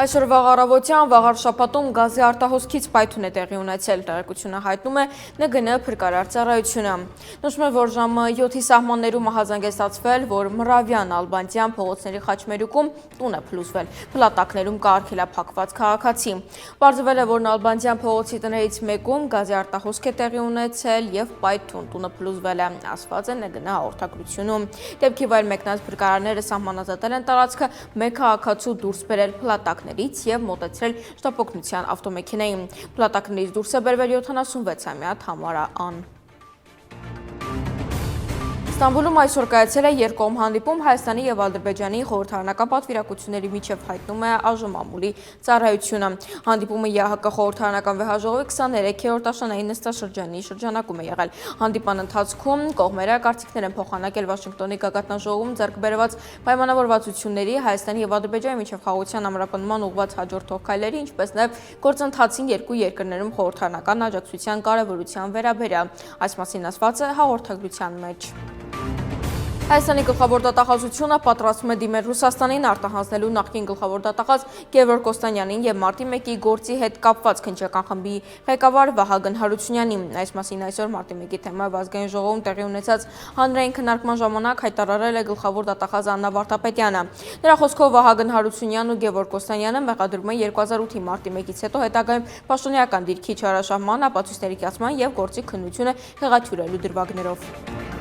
Այսօր վաղ առավոտյան վաղ շաբաթում գազի արտահոսքից պայթյուն է տեղի ունեցել, տեղեկությունը հայտնում է ՆԳՆ փրկարար ծառայությունը։ Նշվում է, որ ժամը 7-ի սահմաններում հազանգեստացվել, որ Մռավյան Ալբանդյան փողոցների խաչմերուկում տուն է փլուզվել, փլատակներում կա արգելափակված քաղաքացի։ Պարզվել է, որ Ալբանդյան փողոցի տներից մեկում գազի արտահոսք է տեղի ունեցել եւ պայթյուն, տունը փլուզվել է, ասված է ՆԳՆ հաղորդագրությունում։ Դեպքի վայր մեկնած փրկարարները սահմանազատել են տարածքը, մեկ քաղաքացու դուրս բերել փլատակներից եւ մոտեցրել շտապօգնության ավտոմեքենային։ Փլատակներից դուրս է բերվել 76-ամյա Թամարա Ան։ Ստամբուլում այսօր կայացել է երկկողմ հանդիպում Հայաստանի եւ Ադրբեջանի խորհրդարանական պատվիրակությունների միջև, հայտնում է ԱԺՄ ծառայությունը։ Հանդիպումը ԵԱՀԿ խորհրդարանական վեհաժողովի 23-րդ աշնանային նստաշրջանի շրջանակում է եղել։ Հանդիպան ընթացքում կողմերը կարծիքներ են փոխանակել Վաշինգտոնի գագաթնաժողովում ձեռք բերված պայմանավորվածությունների, Հայաստանի եւ Ադրբեջանի միջև խաղաղության ամրապնդման ուղղված հաջորդող քայլերի, ինչպես նաեւ գործընթացին երկու երկրներում խորհրդարանական աջակցության կարեւորության վերաբերյալ։ Այս մասին ասված է հաղորդագրության մեջ։ Հայաստանի գլխավոր դատախազությունը պատրաստվում է դիմել Ռուսաստանին արտահանձնելու նախկին գլխավոր դատախազ Գևորգ Կոստանյանին եւ մարտի 1-ի գործի հետ կապված քննչական խմբի ղեկավար Վահագն Հարությունյանին։ Այս մասին այսօր մարտի 1-ի թեմայով ազգային ժողովում տեղի ունեցած հանրային քննարկման ժամանակ հայտարարել է գլխավոր դատախազ Աննա Վարդապետյանը։ Նրա խոսքով Վահագն Հարությունյանն ու Գևորգ Կոստանյանը մեղադրվում են 2008-ի մարտի 1-ից հետո հետագայում պաշտոնեական դիրքի չարաշահման, ապացույցների կայացման եւ գործի քննությունը հեղաթյուրելու դրվագներով։